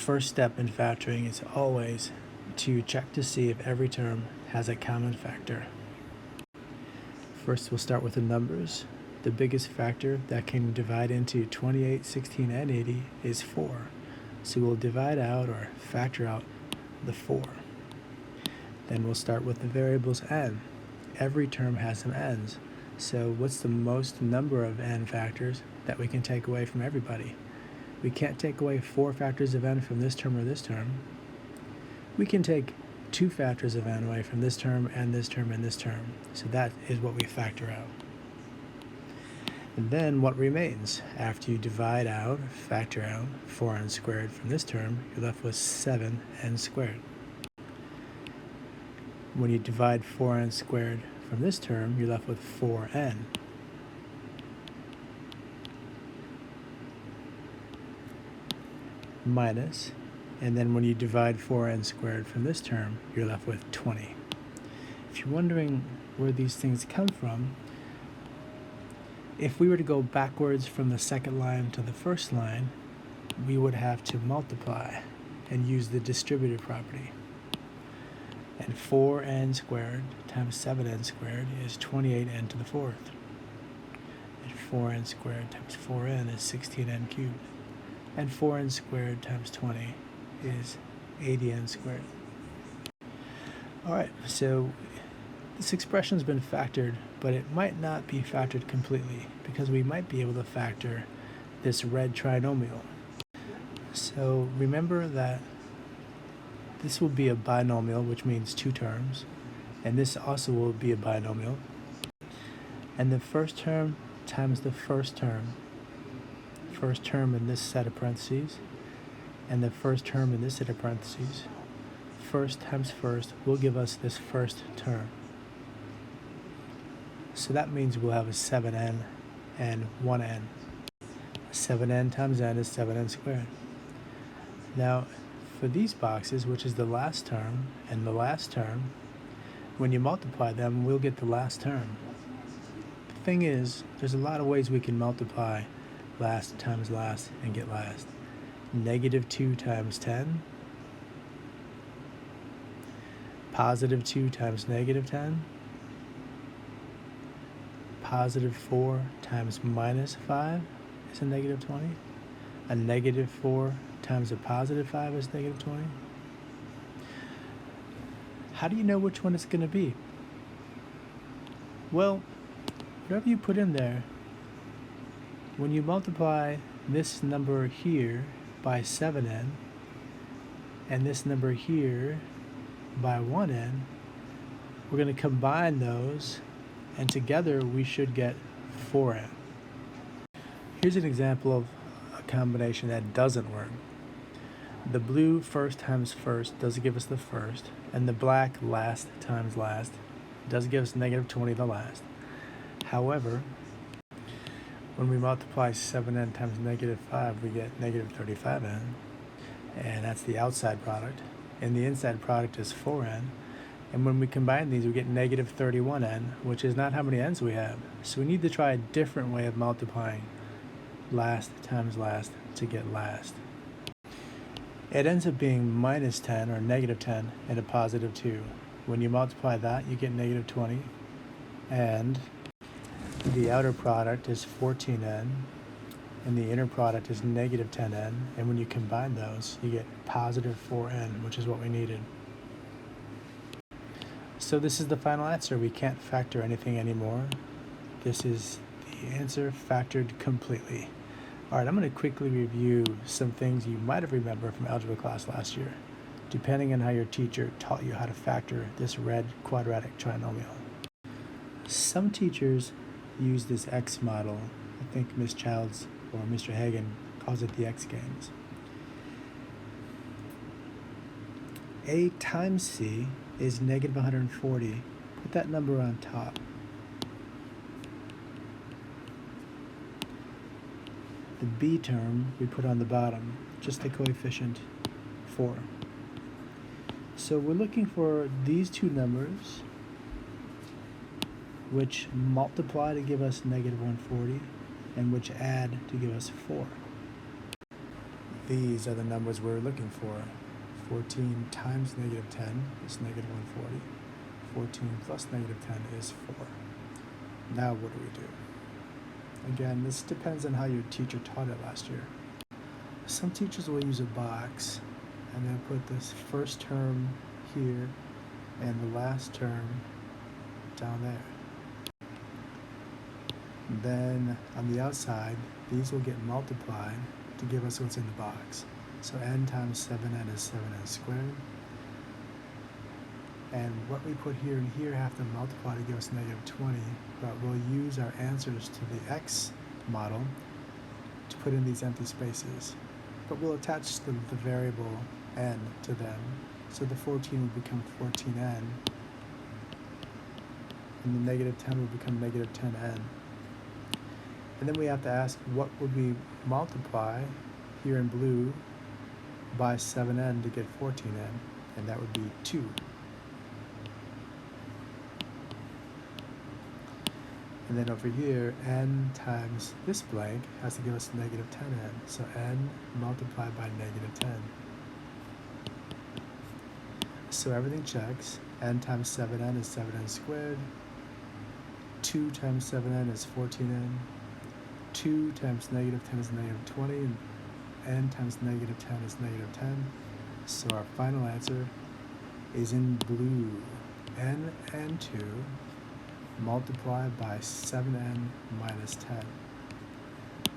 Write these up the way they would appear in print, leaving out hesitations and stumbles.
first step in factoring is always to check to see if every term has a common factor. First, we'll start with the numbers. The biggest factor that can divide into 28, 16, and 80 is 4. So we'll divide out or factor out the 4. Then we'll start with the variables n. Every term has some n's. So what's the most number of n factors that we can take away from everybody? We can't take away 4 factors of n from this term or this term. We can take 2 factors of n away from this term and this term and this term. So that is what we factor out. And then what remains? After you divide out, factor out 4n squared from this term, you're left with 7n squared. When you divide 4n squared from this term, you're left with 4n. Minus, and then when you divide 4n squared from this term, you're left with 20. If you're wondering where these things come from, if we were to go backwards from the second line to the first line, we would have to multiply and use the distributive property. And 4n squared times 7n squared is 28n to the fourth. And 4n squared times 4n is 16n cubed. And 4n squared times 20 is 80n squared. Alright, so this expression's been factored, but it might not be factored completely because we might be able to factor this red trinomial. So remember that this will be a binomial, which means 2 terms, and this also will be a binomial. And the first term times the first term in this set of parentheses, and the first term in this set of parentheses, first times first will give us this first term. So that means we'll have a 7n and 1n. 7n times n is 7n squared. Now, for these boxes, which is the last term and the last term, when you multiply them, we'll get the last term. The thing is, there's a lot of ways we can multiply last times last and get last. Negative 2 times 10, positive 2 times negative 10, positive 4 times minus 5 is a negative 20, a negative 4 times a positive 5 is negative 20. How do you know which one it's going to be? Well, whatever you put in there, when you multiply this number here by 7n and this number here by 1n, we're going to combine those, and together we should get 4n. Here's an example of a combination that doesn't work. The blue first times first does give us the first, and the black last times last does give us negative 20 the last. However, when we multiply 7n times negative 5, we get negative 35n, and that's the outside product. And the inside product is 4n. And when we combine these, we get negative 31n, which is not how many n's we have. So we need to try a different way of multiplying last times last to get last. It ends up being minus 10 or negative 10 and a positive 2. When you multiply that, you get negative 20. And the outer product is 14n, and the inner product is negative 10n. And when you combine those, you get positive 4n, which is what we needed. So this is the final answer. We can't factor anything anymore. This is the answer factored completely. Alright, I'm going to quickly review some things you might have remembered from algebra class last year, depending on how your teacher taught you how to factor this red quadratic trinomial. Some teachers use this X model. I think Ms. Childs or Mr. Hagen calls it the X games. A times C is negative 140. Put that number on top. The B term we put on the bottom, just the coefficient 4. So we're looking for these two numbers, which multiply to give us negative 140, and which add to give us 4. These are the numbers we're looking for. 14 times negative 10 is negative 140. 14 plus negative 10 is 4. Now what do we do? Again, this depends on how your teacher taught it last year. Some teachers will use a box and they'll put this first term here and the last term down there. Then on the outside, these will get multiplied to give us what's in the box. So n times 7n is 7n squared. And what we put here and here have to multiply to give us negative 20, but we'll use our answers to the x model to put in these empty spaces. But we'll attach the variable n to them. So the 14 will become 14n, and the negative 10 will become negative 10n. And then we have to ask, what would we multiply here in blue by 7n to get 14n? And that would be 2. And then over here, n times this blank has to give us negative 10n. So n multiplied by negative 10. So everything checks. N times 7n is 7n squared. 2 times 7n is 14n. 2 times negative 10 is negative 20. And n times negative 10 is negative 10. So our final answer is in blue. N and 2 multiplied by 7n minus 10.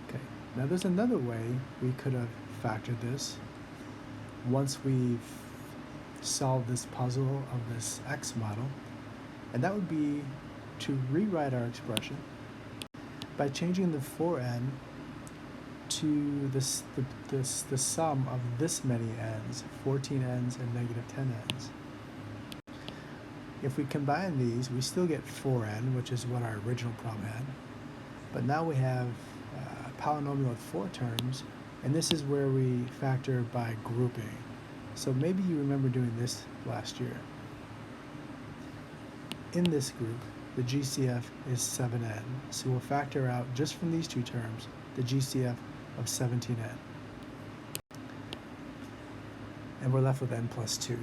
Okay, now there's another way we could have factored this. Once we've solved this puzzle of this x model, and that would be to rewrite our expression by changing the 4n to the sum of this many n's, 14 n's and negative 10 n's. If we combine these, we still get 4n, which is what our original problem had. But now we have a polynomial with 4 terms, and this is where we factor by grouping. So maybe you remember doing this last year. In this group, the GCF is 7n. So we'll factor out, just from these two terms, the GCF of 17n. And we're left with n plus 2.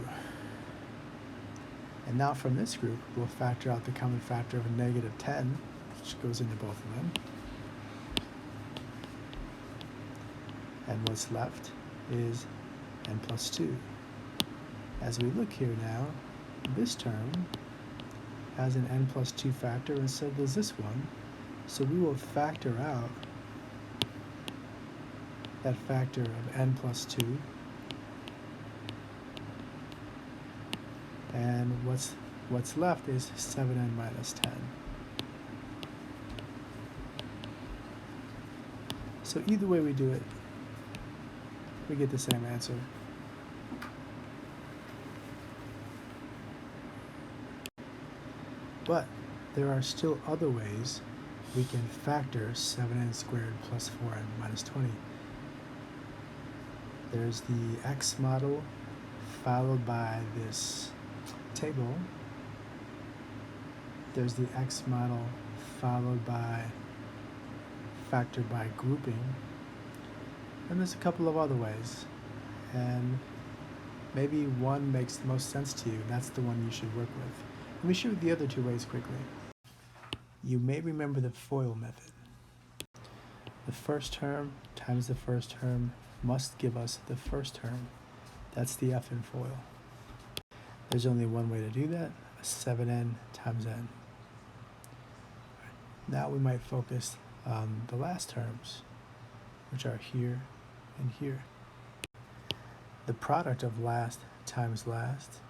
And now from this group, we'll factor out the common factor of a negative 10, which goes into both of them. And what's left is n plus 2. As we look here now, this term has an n plus 2 factor, and so does this one. So we will factor out that factor of n plus 2. And what's left is 7n minus 10. So either way we do it, we get the same answer. But there are still other ways we can factor 7n squared plus 4n minus 20. There's the x model followed by this table. There's the x model followed by factored by grouping. And there's a couple of other ways. And maybe one makes the most sense to you. That's the one you should work with. Let me show you the other two ways quickly. You may remember the FOIL method. The first term times the first term must give us the first term. That's the F in FOIL. There's only one way to do that, 7n times n. Now we might focus on the last terms, which are here and here. The product of last times last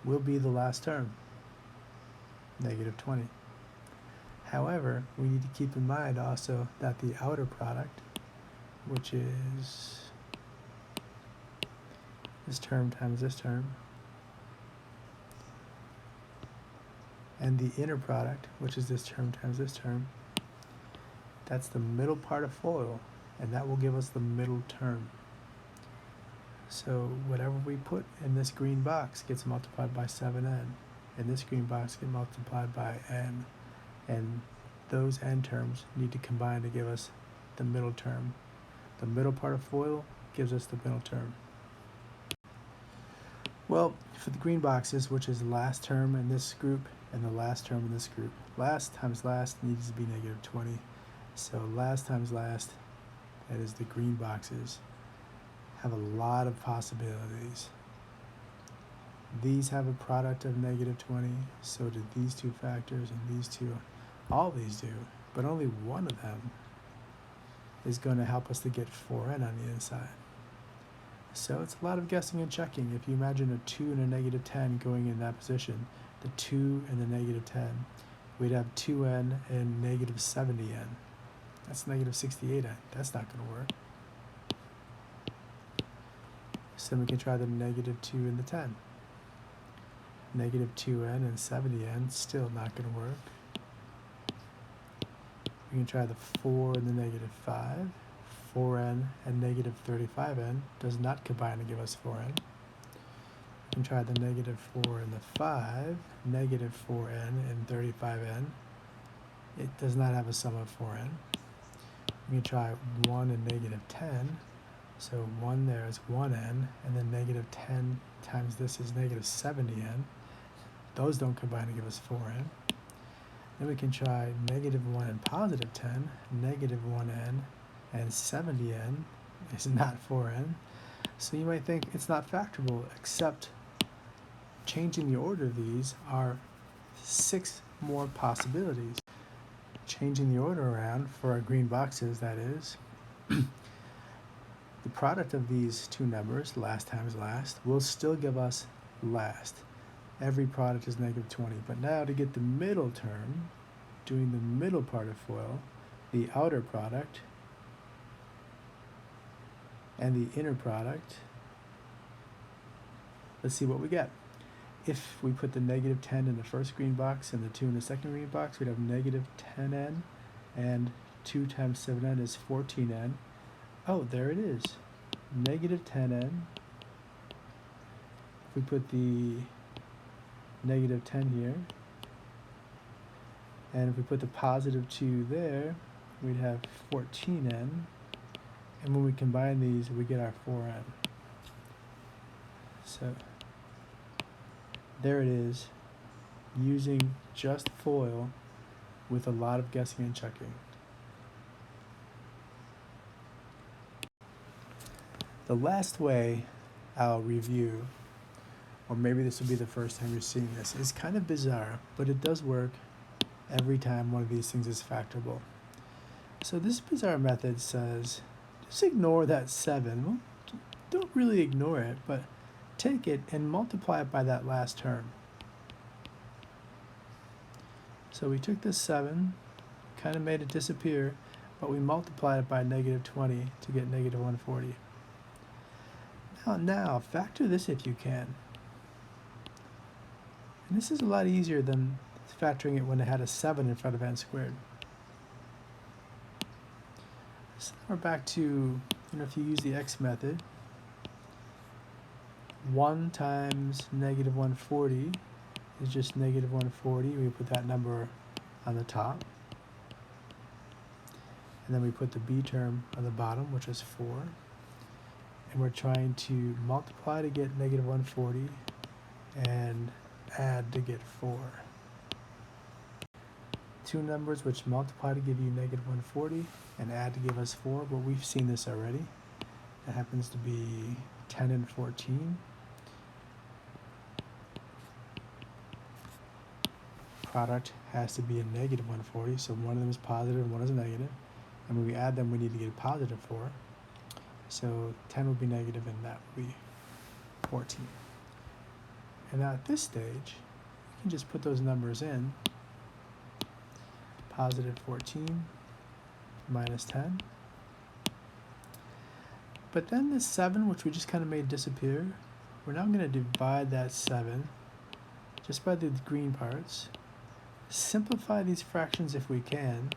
will be the last term, negative 20. However, we need to keep in mind also that the outer product, which is this term times this term, and the inner product, which is this term times this term, that's the middle part of FOIL, and that will give us the middle term. So whatever we put in this green box gets multiplied by 7n, and this green box gets multiplied by n, and those n terms need to combine to give us the middle term The middle part of FOIL gives us the middle term. Well, for the green boxes, which is the last term in this group and the last term in this group, last times last needs to be negative 20. So last times last, that is the green boxes, have a lot of possibilities. These have a product of negative 20, so do these two factors, and these two, all these do, but only one of them is going to help us to get 4n on the inside. So it's a lot of guessing and checking. If you imagine a 2 and a negative 10 going in that position, the 2 and the negative 10, we'd have 2n and negative 70n. That's negative 68n. That's not going to work. So then we can try the negative 2 and the 10. Negative 2n and 70n, still not going to work. We can try the 4 and the negative 5. 4n and negative 35n does not combine to give us 4n. We can try the negative 4 and the 5, negative 4n and 35n. It does not have a sum of 4n. We can try 1 and negative 10. So 1 there is 1n, and then negative 10 times this is negative 70n. Those don't combine to give us 4n. Then we can try negative 1 and positive 10, negative 1n, and 70n is not 4n. So you might think it's not factorable, except changing the order of these are 6 more possibilities. Changing the order around for our green boxes, that is, the product of these two numbers, last times last, will still give us last. Every product is negative 20. But now to get the middle term, doing the middle part of FOIL, the outer product and the inner product, let's see what we get. If we put the negative 10 in the first green box and the 2 in the second green box, we'd have negative 10n, and 2 times 7n is 14n. Oh, there it is, negative 10n. If we put the negative 10 here, and if we put the positive 2 there, we'd have 14n. And when we combine these, we get our 4n. So there it is, using just FOIL with a lot of guessing and checking. The last way I'll review, or maybe this will be the first time you're seeing this, is kind of bizarre, but it does work every time one of these things is factorable. So this bizarre method says, just ignore that 7. Well, don't really ignore it, but take it and multiply it by that last term. So we took this 7, kind of made it disappear, but we multiplied it by negative 20 to get negative 140. Now factor this if you can. And this is a lot easier than factoring it when it had a 7 in front of n squared. So we're back to, if you use the x method, 1 times negative 140 is just negative 140. We put that number on the top. And then we put the b term on the bottom, which is 4. And we're trying to multiply to get negative 140 and add to get 4. Two numbers which multiply to give you negative 140 and add to give us 4, but we've seen this already. It happens to be 10 and 14. Product has to be a negative 140, so one of them is positive and one is negative. And when we add them, we need to get a positive 4. So 10 would be negative and that would be 14. And now at this stage, you can just put those numbers in. Positive 14 minus 10. But then this 7, which we just kind of made disappear, we're now going to divide that 7 just by the green parts. Simplify these fractions if we can.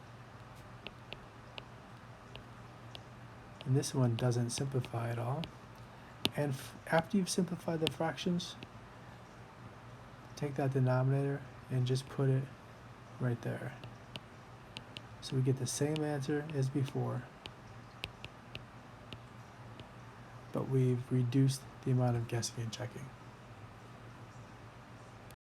And this one doesn't simplify at all. And after you've simplified the fractions, take that denominator and just put it right there. So we get the same answer as before. but we've reduced the amount of guessing and checking.